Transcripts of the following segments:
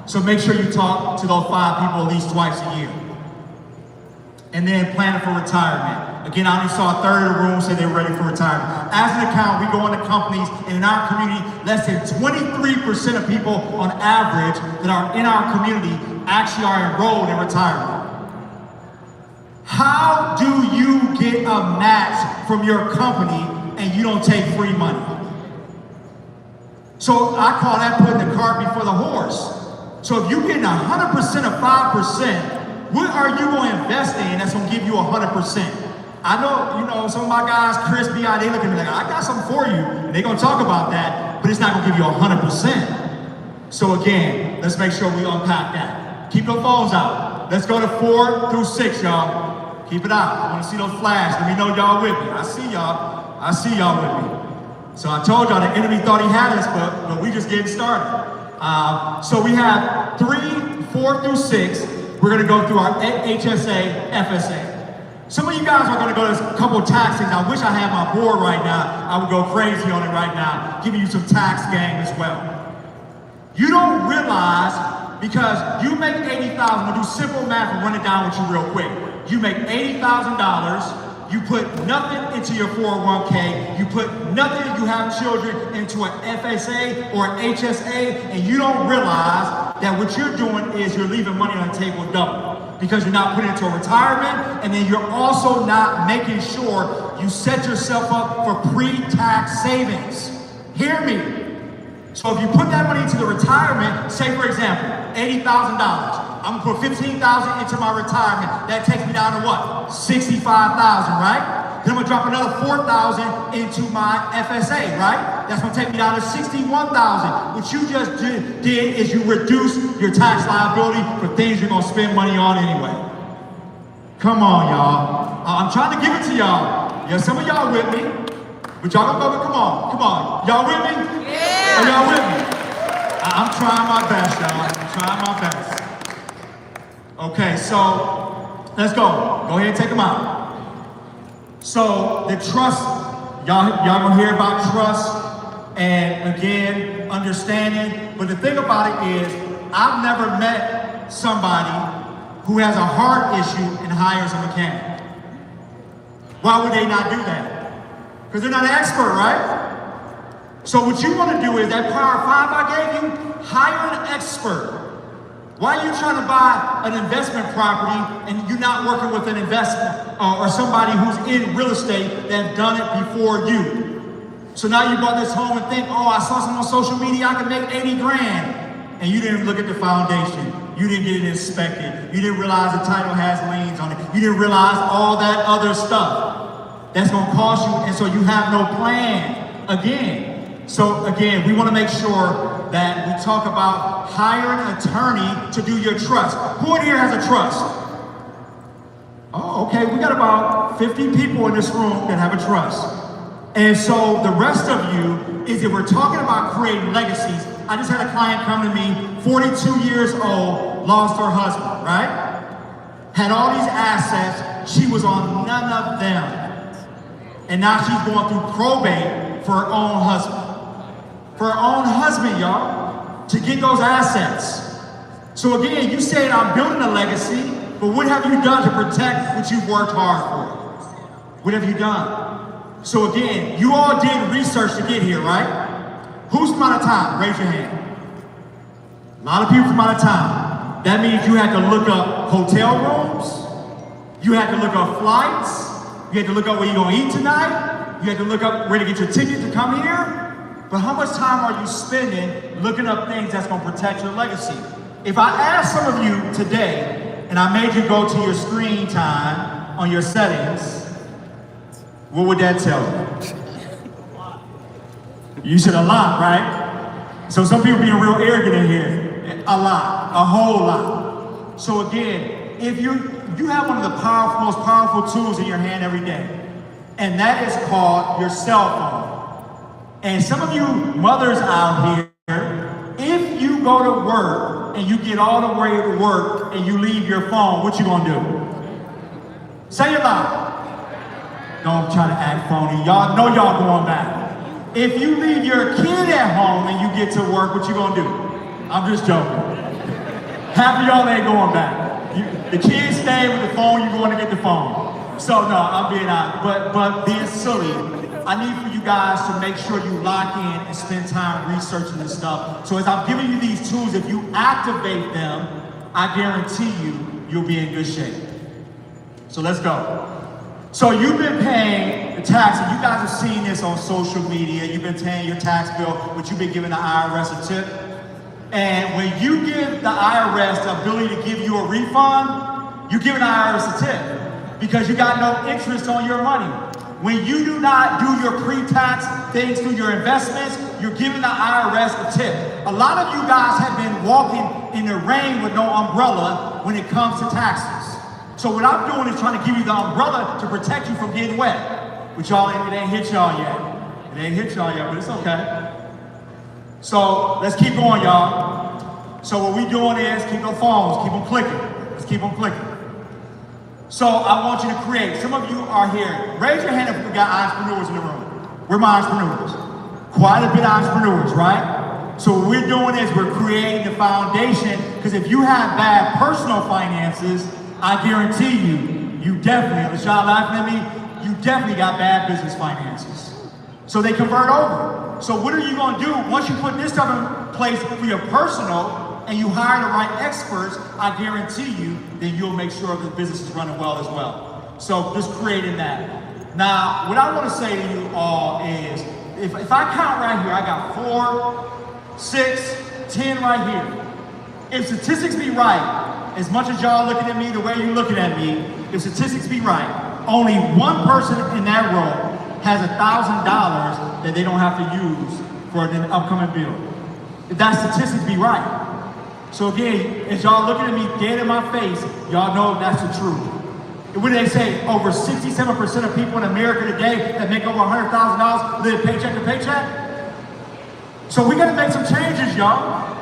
So make sure you talk to those 5 people at least twice a year. And then planning for retirement. Again, I only saw a third of the room say they were ready for retirement. As an accountant, we go into companies, and in our community, less than 23% of people on average that are in our community actually are enrolled in retirement. How do you get a match from your company and you don't take free money? So I call that putting the cart before the horse. So if you're getting 100% of 5%, what are you going to invest in that's going to give you 100%? I know, some of my guys, Chris, B.I., they look at me like, I got something for you. And they're going to talk about that, but it's not going to give you 100%. So again, let's make sure we unpack that. Keep your phones out. Let's go to 4 through 6, y'all. Keep it out. I want to see those flash. Let me know y'all with me. I see y'all. I see y'all with me. So I told y'all the enemy thought he had us, but we just getting started. So we have 3, 4 through 6. We're going to go through our HSA, FSA. Some of you guys are going to go to a couple of tax things. I wish I had my board right now. I would go crazy on it right now, giving you some tax game as well. You don't realize, because you make $80,000, we'll do simple math and run it down with you real quick. You make $80,000, you put nothing into your 401k, you put nothing if you have children into an FSA or an HSA, and you don't realize that what you're doing is you're leaving money on the table double. Because you're not putting it into a retirement, and then you're also not making sure you set yourself up for pre-tax savings. Hear me. So if you put that money into the retirement, say for example, $80,000. I'm gonna put $15,000 into my retirement. That takes me down to what? $65,000, right? Then I'm gonna drop another $4,000 into my FSA, right? That's gonna take me down to $61,000. What you just did is you reduce your tax liability for things you're gonna spend money on anyway. Come on, y'all. I'm trying to give it to y'all. Yeah, some of y'all with me, but y'all gonna go, come on. Y'all with me? Yeah. Are y'all with me? I'm trying my best, y'all. I'm trying my best. Okay, so let's go. Go ahead and take them out. So the trust, y'all gonna hear about trust and again, understanding. But the thing about it is, I've never met somebody who has a heart issue and hires a mechanic. Why would they not do that? Because they're not an expert, right? So what you want to do is that Power 5 I gave you, hire an expert. Why are you trying to buy an investment property and you're not working with an investment or somebody who's in real estate that's done it before you? So now you bought this home and think, I saw something on social media, I can make 80 grand. And you didn't look at the foundation. You didn't get it inspected. You didn't realize the title has liens on it. You didn't realize all that other stuff that's gonna cost you, and so you have no plan again. So again, we want to make sure that we talk about hire an attorney to do your trust. Who in here has a trust? Oh, okay, we got about 50 people in this room that have a trust. And so the rest of you is, if we're talking about creating legacies, I just had a client come to me, 42 years old, lost her husband, right? Had all these assets, she was on none of them. And now she's going through probate for her own husband. For her own husband, y'all, to get those assets. So again, you said I'm building a legacy, but what have you done to protect what you've worked hard for? What have you done? So again, you all did research to get here, right? Who's from out of town? Raise your hand. A lot of people from out of town. That means you had to look up hotel rooms, you had to look up flights, you had to look up where you're gonna eat tonight, you had to look up where to get your ticket to come here. But how much time are you spending looking up things that's gonna protect your legacy? If I asked some of you today, and I made you go to your screen time on your settings, what would that tell you? You said a lot, right? So some people being real arrogant in here. A lot, a whole lot. So again, if you have one of the most powerful tools in your hand every day, and that is called your cell phone. And some of you mothers out here, if you go to work and you get all the way to work and you leave your phone, what you gonna do? Say it loud. Don't try to act phony. Y'all know y'all going back. If you leave your kid at home and you get to work, what you gonna do? I'm just joking. Half of y'all ain't going back. The kids stay with the phone, you're going to get the phone. So no, I'm being honest, but being silly, I need for you guys to make sure you lock in and spend time researching this stuff. So as I'm giving you these tools, if you activate them, I guarantee you'll be in good shape. So let's go. So you've been paying the tax, and you guys have seen this on social media. You've been paying your tax bill, but you've been giving the IRS a tip. And when you give the IRS the ability to give you a refund, you're giving the IRS a tip because you got no interest on your money. When you do not do your pre-tax things through your investments, you're giving the IRS a tip. A lot of you guys have been walking in the rain with no umbrella when it comes to taxes. So what I'm doing is trying to give you the umbrella to protect you from getting wet. Which y'all, it ain't hit y'all yet. It ain't hit y'all yet, but it's okay. So let's keep going, y'all. So what we doing is keep those phones, keep them clicking. Let's keep them clicking. So I want you to create. Some of you are here. Raise your hand if we got entrepreneurs in the room. We're my entrepreneurs. Quite a bit of entrepreneurs, right? So what we're doing is we're creating the foundation, because if you have bad personal finances, I guarantee you definitely, unless y'all laughing at me, you definitely got bad business finances. So they convert over. So what are you gonna do once you put this stuff in place for your personal and you hire the right experts? I guarantee you that you'll make sure the business is running well as well. So just creating that. Now, what I wanna say to you all is, if I count right here, I got 4, 6, 10 right here. If statistics be right, as much as y'all looking at me the way you're looking at me, if statistics be right, only one person in that row has $1,000 that they don't have to use for an upcoming bill. If that statistics be right. So again, as y'all looking at me dead in my face, y'all know that's the truth. And when they say over 67% of people in America today that make over $100,000 live paycheck to paycheck. So we gotta make some changes, y'all.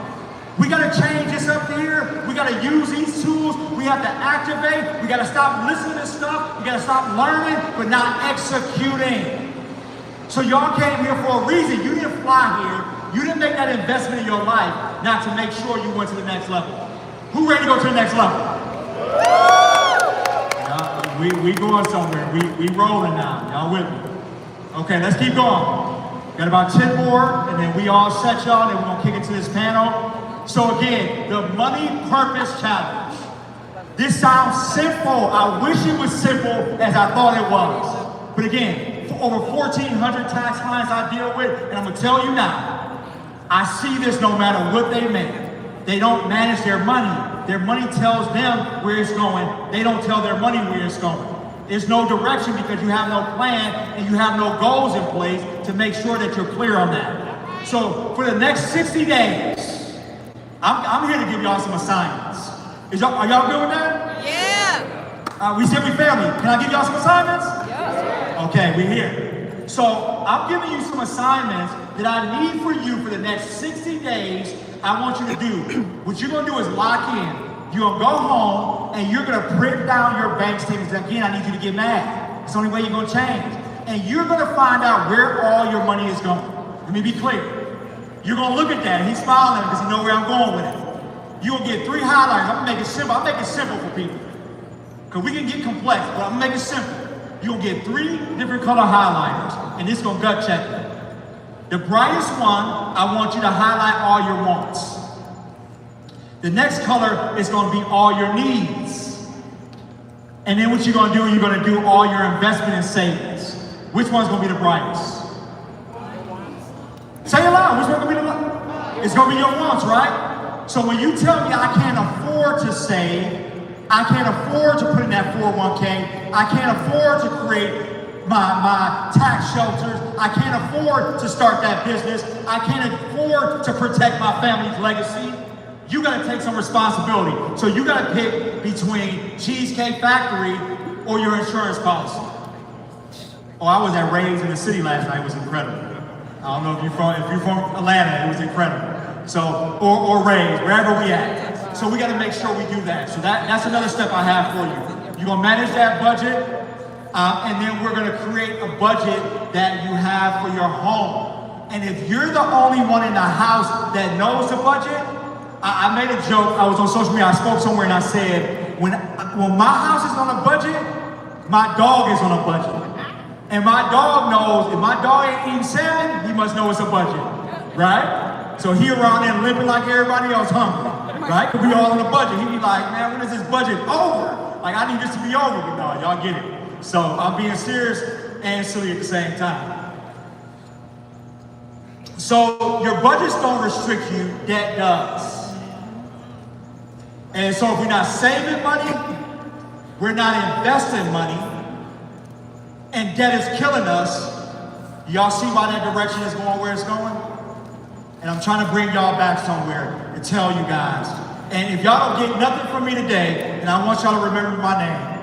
We gotta change this up here. We gotta use these tools. We have to activate. We gotta stop listening to stuff. We gotta stop learning, but not executing. So y'all came here for a reason. You didn't fly here. You didn't make that investment in your life not to make sure you went to the next level. Who ready to go to the next level? We going somewhere. We rolling now. Y'all with me? Okay, let's keep going. Got about 10 more, and then we all set y'all, and we're gonna kick it to this panel. So again, the Money Purpose Challenge. This sounds simple. I wish it was simple as I thought it was. But again, for over 1,400 tax clients I deal with, and I'm gonna tell you now, I see this no matter what they make. They don't manage their money. Their money tells them where it's going. They don't tell their money where it's going. There's no direction because you have no plan and you have no goals in place to make sure that you're clear on that. So for the next 60 days, I'm here to give y'all some assignments. Are y'all good with that? Yeah. We said we family. Can I give y'all some assignments? Yeah. Okay, we're here. So I'm giving you some assignments that I need for you for the next 60 days. I want you to do. What you're gonna do is lock in. You're gonna go home and you're gonna print down your bank statements. Again, I need you to get mad. It's the only way you're gonna change. And you're gonna find out where all your money is going. Let me be clear. You're gonna look at that and he's smiling because he knows where I'm going with it. You're gonna get 3 highlighters. I'm gonna make it simple. I'll make it simple for people. Because we can get complex, but I'm gonna make it simple. You'll get 3 different color highlighters, and this is gonna gut check them. The brightest one, I want you to highlight all your wants. The next color is gonna be all your needs. And then what you're gonna do, you're gonna do all your investment and savings. Which one's gonna be the brightest? Say it loud, which one gonna be the brightest? It's gonna be your wants, right? So when you tell me I can't afford to save, I can't afford to put in that 401k, I can't afford to create my tax shelters, I can't afford to start that business, I can't afford to protect my family's legacy, you gotta take some responsibility. So you gotta pick between Cheesecake Factory or your insurance policy. Oh, I was at Ray's in the city last night, it was incredible. I don't know if you're from Atlanta, it was incredible. So, or Ray's, wherever we at. So we gotta make sure we do that. So that's another step I have for you. You're gonna manage that budget, and then we're gonna create a budget that you have for your home. And if you're the only one in the house that knows the budget, I made a joke. I was on social media. I spoke somewhere and I said, when my house is on a budget, my dog is on a budget. And my dog knows if my dog ain't eating salmon, he must know it's a budget, right? So he around there limping like everybody else hungry, right? We all on a budget. He be like, man, when is this budget over? Like, I need this to be over, but no, y'all get it. So I'm being serious and silly at the same time. So your budgets don't restrict you, debt does. And so if we're not saving money, we're not investing money, and debt is killing us, y'all see why that direction is going where it's going? And I'm trying to bring y'all back somewhere and tell you guys. And if y'all don't get nothing from me today, then I want y'all to remember my name.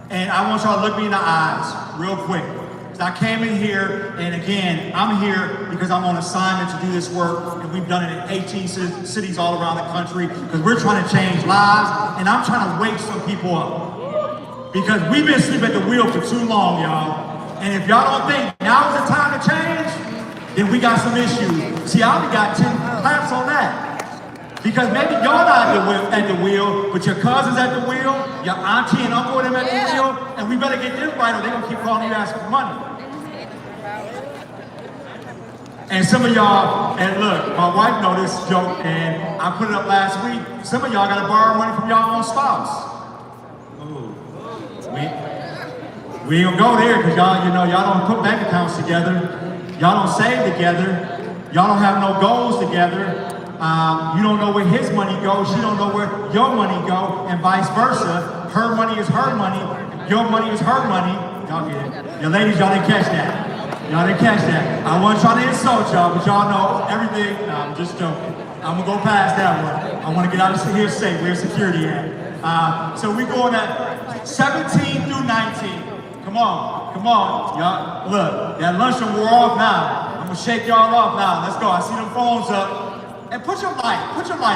And I want y'all to look me in the eyes real quick. Because I came in here, and again, I'm here because I'm on assignment to do this work, and we've done it in 18 cities all around the country, because we're trying to change lives, and I'm trying to wake some people up. Because we've been asleep at the wheel for too long, y'all. And if y'all don't think now is the time to change, then we got some issues. See, I only got 10 claps on that. Because maybe y'all not at the wheel, but your cousin's at the wheel, your auntie and uncle them at the wheel, and we better get them right or they're gonna keep calling you asking for money. And some of y'all, and look, my wife know this joke, and I put it up last week. Some of y'all gotta borrow money from y'all own spouse. We ain't gonna go there because y'all, y'all don't put bank accounts together. Y'all don't save together. Y'all don't have no goals together. You don't know where his money goes. She don't know where your money go, and vice versa. Her money is her money. Your money is her money. Y'all get it. Your ladies, y'all didn't catch that. Y'all didn't catch that. I wasn't trying to insult y'all, but y'all know everything. No, I'm just joking. I'm gonna go past that one. I want to get out of here safe. Where's security at? So we going at 17 through 19. Come on, y'all. Look, that luncheon wore off now. I'm gonna shake y'all off now. Let's go. I see them phones up. And put your light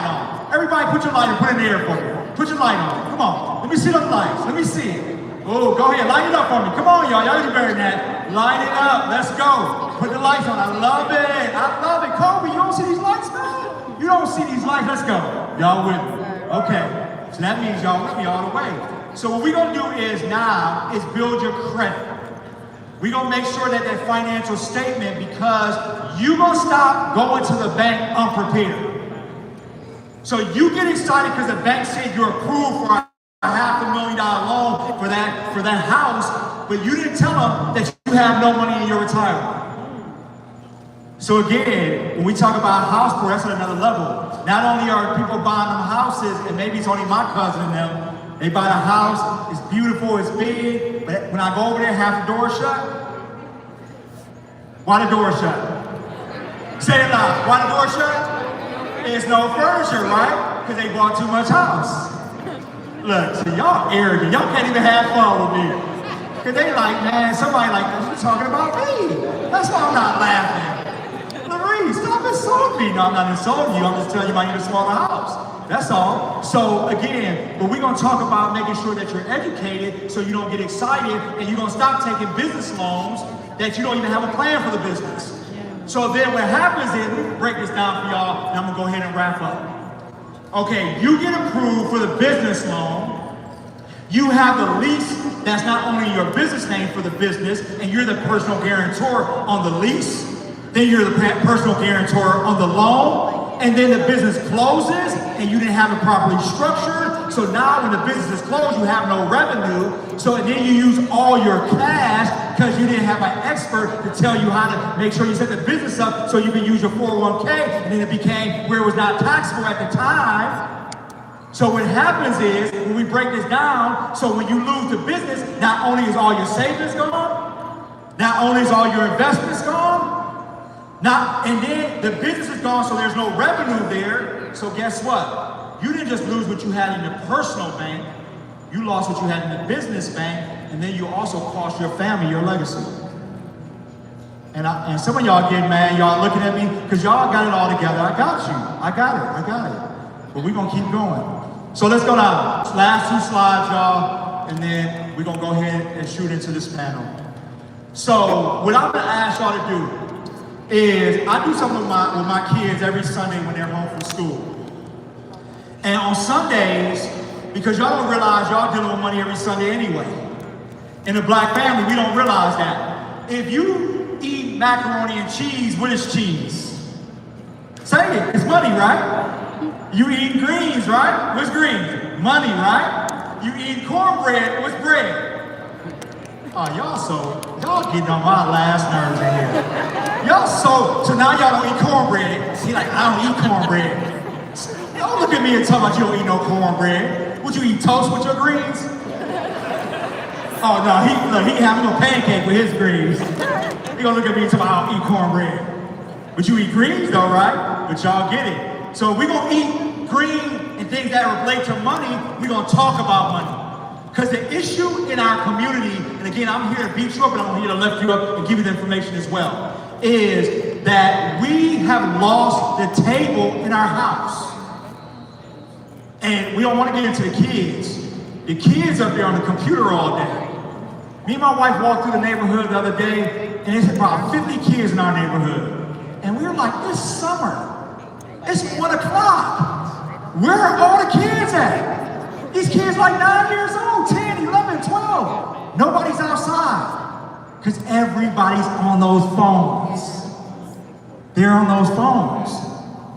on. Everybody put your light and put it in the air for me. Put your light on. Come on. Let me see them lights. Let me see it. Oh, go ahead. Light it up for me. Come on, y'all. Y'all can better than that. Light it up. Let's go. Put the lights on. I love it. I love it. Kobe, you don't see these lights, man? You don't see these lights. Let's go. Y'all with me. Okay. So that means y'all with me all the way. So what we're going to do is now is build your credit. We're going to make sure that financial statement, because you're going to stop going to the bank unprepared. So you get excited because the bank said you're approved for a $500,000 loan for that house, but you didn't tell them that you have no money in your retirement. So again, when we talk about house poor, that's at another level. Not only are people buying them houses, and maybe it's only my cousin and them, they buy a house, it's beautiful, it's big, but when I go over there, half the door shut. Why the door shut? Say it loud. Why the door shut? There's no furniture, right? Because they bought too much house. Look, so y'all arrogant. Y'all can't even have fun with me. Because they like, man, somebody like, you talking about me. That's why I'm not laughing. Larry, stop insulting me. No, I'm not insulting you. I'm just telling you I need a smaller house. That's all. So again, but we're going to talk about making sure that you're educated so you don't get excited, and you're going to stop taking business loans that you don't even have a plan for the business. So then what happens is, let me break this down for y'all, and I'm going to go ahead and wrap up. Okay, you get approved for the business loan. You have the lease that's not only your business name for the business, and you're the personal guarantor on the lease. Then you're the personal guarantor on the loan. And then the business closes, and you didn't have it properly structured. So now when the business is closed, you have no revenue. So then you use all your cash because you didn't have an expert to tell you how to make sure you set the business up so you can use your 401k. And then it became where it was not taxable at the time. So what happens is, when we break this down, so when you lose the business, not only is all your savings gone, not only is all your investments gone, and then the business is gone, so there's no revenue there. So guess what? You didn't just lose what you had in your personal bank, you lost what you had in the business bank, and then you also cost your family your legacy. And some of y'all get mad, y'all looking at me, because y'all got it all together. I got you. I got it. But we're going to keep going. So let's go down. Last two slides, y'all, and then we're going to go ahead and shoot into this panel. So what I'm going to ask y'all to do is, I do something with my kids every Sunday when they're home from school. And on Sundays, because y'all don't realize y'all dealing with money every Sunday anyway. In a black family, we don't realize that. If you eat macaroni and cheese, what is cheese? Say it, it's money, right? You eat greens, right? What's greens? Money, right? You eat cornbread, what's bread? Oh, y'all getting on my last nerves in here. So now y'all don't eat cornbread. See, like, I don't eat cornbread. Don't look at me and tell me you don't eat no cornbread. Would you eat toast with your greens? Oh no, he having a pancake with his greens. He gonna look at me and tell me I don't eat cornbread. But you eat greens though, right? But y'all get it. So we gonna eat green and things that relate to money, we gonna talk about money. Because the issue in our community, and again, I'm here to beat you up and I'm here to lift you up and give you the information as well, is that we have lost the table in our house. And we don't want to get into the kids. The kids up there on the computer all day. Me and my wife walked through the neighborhood the other day, and there's about 50 kids in our neighborhood. And we were like, it's summer. It's 1 o'clock. Where are all the kids at? These kids like 9 years old, 10, 11, 12. Nobody's outside. Because everybody's on those phones. They're on those phones.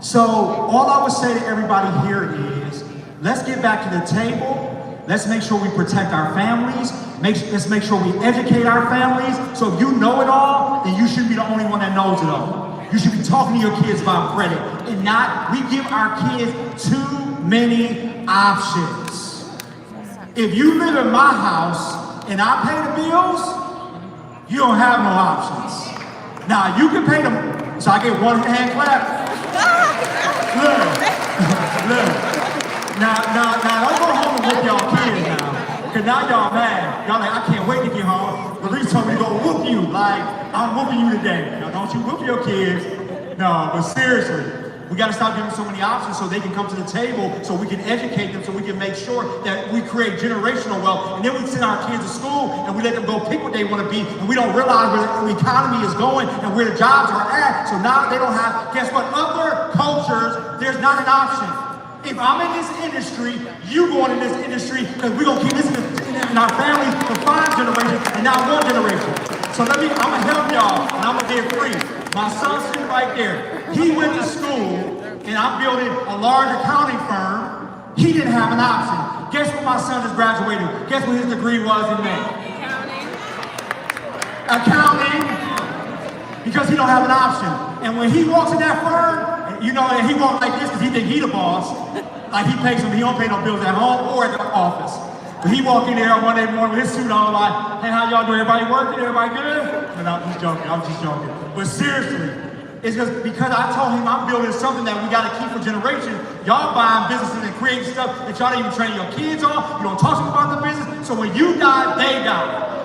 So all I would say to everybody here is, let's get back to the table. Let's make sure we protect our families. Let's make sure we educate our families. So if you know it all, then you shouldn't be the only one that knows it all. You should be talking to your kids about credit and not, we give our kids too many options. If you live in my house and I pay the bills, you don't have no options. Now you can pay them, so I get one hand clap. Look. Now, don't go home and whoop y'all kids now. Because now y'all mad. Y'all like, I can't wait to get home. Maurice told me to go whoop you. Like, I'm whooping you today. Now, don't you whoop your kids. No, but seriously, we got to stop giving so many options so they can come to the table, so we can educate them, so we can make sure that we create generational wealth. And then we send our kids to school and we let them go pick what they want to be. And we don't realize where the economy is going and where the jobs are at. So now they don't have, guess what? Other cultures, there's not an option. If I'm in this industry, you going in this industry, because we're going to keep this in our family for 5 generations and not 1 generation. So I'm going to help y'all, and I'm going to get free. My son's sitting right there. He went to school, and I'm building a large accounting firm. He didn't have an option. Guess what my son just graduated? Guess what his degree was in May? Accounting. Because he don't have an option. And when he walks in that firm, you know, and he walks like this because he think he the boss. Like he pays him, he don't pay no bills at home or at the office. But he walk in there on Monday morning with his suit on like, hey, how y'all doing? Everybody working? Everybody good? And I'm just joking. But seriously, it's just because I told him I'm building something that we got to keep for generations. Y'all buying businesses and creating stuff that y'all don't even train your kids on. You don't talk to them about the business. So when you die, they die.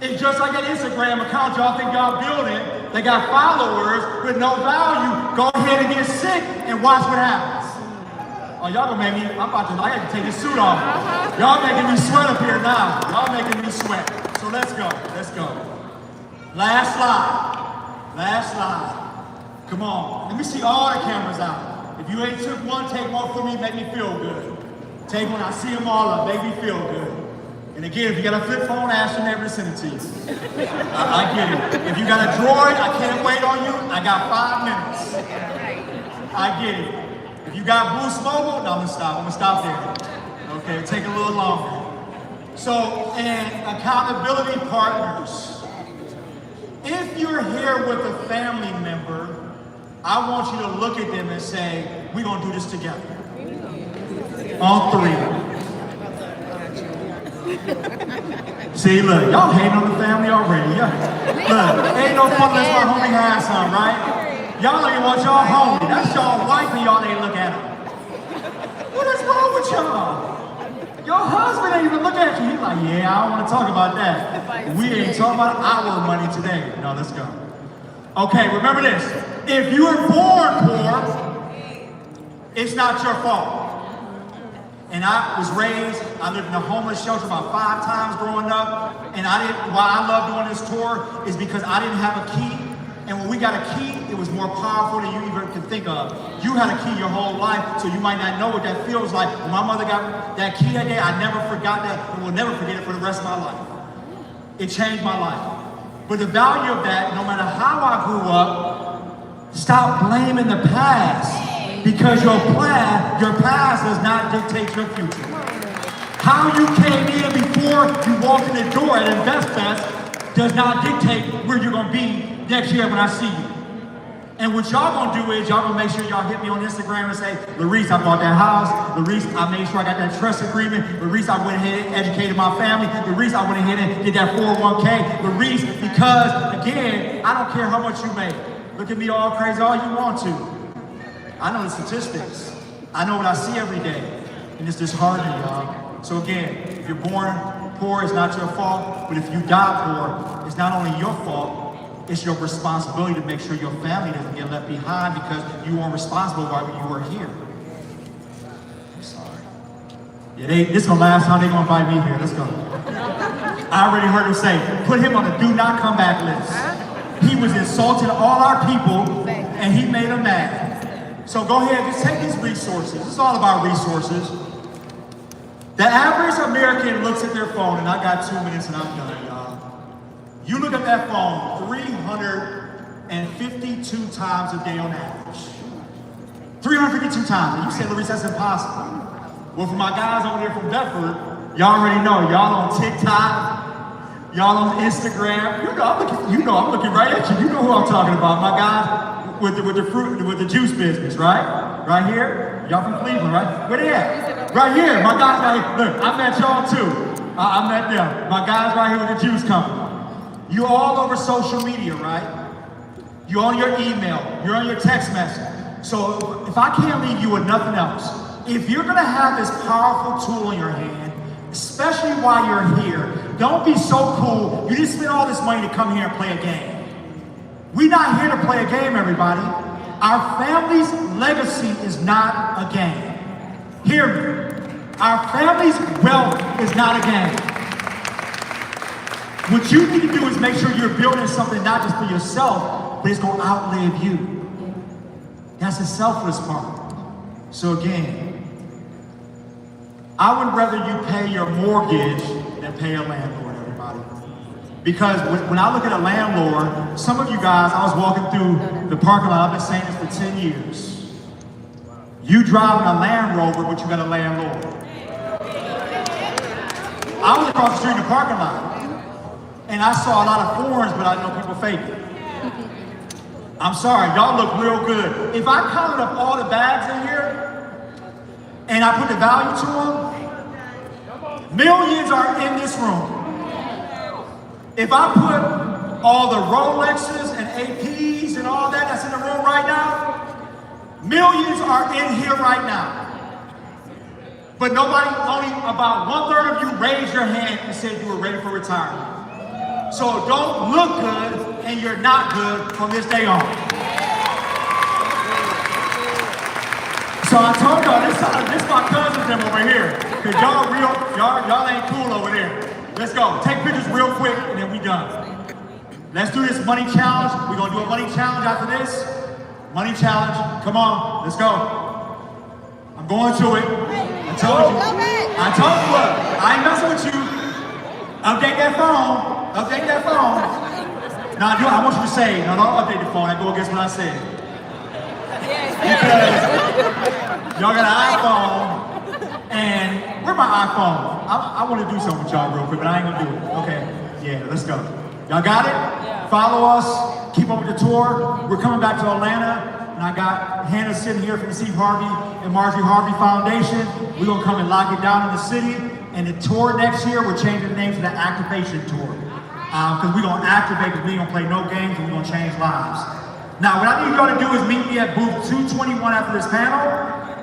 It's just like an Instagram account y'all think y'all building. They got followers with no value. Go ahead and get sick and watch what happens. Oh, y'all gonna make me, I got to take this suit off. Y'all making me sweat up here now. Y'all making me sweat. So let's go. Last slide. Come on, let me see all the cameras out. If you ain't took one, take one for me, make me feel good. Take one, I see them all up, make me feel good. And again, if you got a flip phone, ask your neighbor to send it to you. I get it. If you got a Droid, I can't wait on you. I got 5 minutes. I get it. If you got Boost Mobile, no, I'm gonna stop there. Okay, it'll take a little longer. So, and accountability partners. If you're here with a family member, I want you to look at them and say, we're gonna do this together. On 3. See, look, y'all hating on the family already. Look, ain't no fun unless my homie has some, right? Y'all don't even want y'all homie. That's y'all wife and y'all ain't look at him. What is wrong with y'all? Your husband ain't even look at you. He's like, yeah, I don't want to talk about that. We ain't talking about our money today. No, let's go. Okay, remember this. If you were born poor, it's not your fault. And I was raised, I lived in a homeless shelter about 5 times growing up. And why I love doing this tour is because I didn't have a key And when we got a key, it was more powerful than you even can think of. You had a key your whole life, so you might not know what that feels like. When my mother got that key that day, I never forgot that, and will never forget it for the rest of my life. It changed my life. But the value of that, no matter how I grew up, stop blaming the past. Because your past does not dictate your future. How you came in before you walked in the door at InvestFest does not dictate where you're gonna be next year when I see you. And what y'all gonna do is y'all gonna make sure y'all hit me on Instagram and say, Larice, I bought that house. Larice, I made sure I got that trust agreement. Larice, I went ahead and educated my family. Larice, I went ahead and did that 401k. Larice, because again, I don't care how much you make. Look at me all crazy all you want to. I know the statistics. I know what I see every day. And it's disheartening, y'all. So again, if you're born poor, it's not your fault. But if you die poor, it's not only your fault, it's your responsibility to make sure your family doesn't get left behind because you weren't responsible while you were here. I'm sorry. Yeah, this is the last time they're gonna invite me here. Let's go. I already heard him say, put him on the do not come back list. He was insulting all our people and he made them mad. So go ahead, just take these resources. It's all about resources. The average American looks at their phone, and I got 2 minutes and I'm done, y'all. You look at that phone 352 times a day on average. 352 times. And you say, Larice, that's impossible. Well, for my guys over there from Bedford, y'all already know. Y'all on TikTok, y'all on Instagram. I'm looking right at you. You know who I'm talking about. My guys with the juice business, right? Right here. Y'all from Cleveland, right? Where they at? Right here. My guys right here. Look, I met y'all too. I met them. My guys right here with the juice company. You're all over social media, right? You're on your email, you're on your text message. So if I can't leave you with nothing else, if you're gonna have this powerful tool in your hand, especially while you're here, don't be so cool. You didn't spend all this money to come here and play a game. We're not here to play a game, everybody. Our family's legacy is not a game. Hear me. Our family's wealth is not a game. What you need to do is make sure you're building something not just for yourself, but it's going to outlive you. That's the selfless part. So again, I would rather you pay your mortgage than pay a landlord, everybody. Because when I look at a landlord, some of you guys, I was walking through the parking lot, I've been saying this for 10 years. You driving a Land Rover, but you got a landlord. I was across the street in the parking lot. And I saw a lot of foreigns, but I know people fake it. I'm sorry, y'all look real good. If I counted up all the bags in here, and I put the value to them, millions are in this room. If I put all the Rolexes and APs and all that's in the room right now, millions are in here right now. But only about 1/3 of you raised your hand and said you were ready for retirement. So don't look good and you're not good from this day on. So I told y'all, this my cousins them over here. Cause y'all ain't cool over there. Let's go, take pictures real quick and then we done. Let's do this money challenge. We're gonna do a money challenge after this. Money challenge, come on, let's go. I'm going to it. I told you. Look, I ain't messing with you. Update that phone. Update that phone. Now, I want you to say, no, don't update the phone. I go against what I said. Because y'all got an iPhone, and where's my iPhone? I want to do something with y'all real quick, but I ain't gonna do it. Okay, yeah, let's go. Y'all got it? Yeah. Follow us. Keep up with the tour. We're coming back to Atlanta, and I got Hannah sitting here from the Steve Harvey and Marjorie Harvey Foundation. We're gonna come and lock it down in the city. And the tour next year, we're changing the name to the Activation Tour. Because we're going to activate, because we ain't going to play no games, and we're going to change lives. Now, what I need y'all to do is meet me at booth 221 after this panel,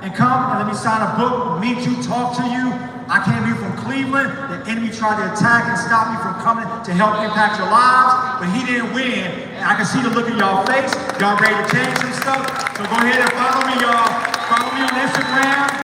and come and let me sign a book, meet you, talk to you. I came here from Cleveland. The enemy tried to attack and stop me from coming to help impact your lives, but he didn't win. And I can see the look in y'all face. Y'all ready to change some stuff? So go ahead and follow me, y'all. Follow me on Instagram.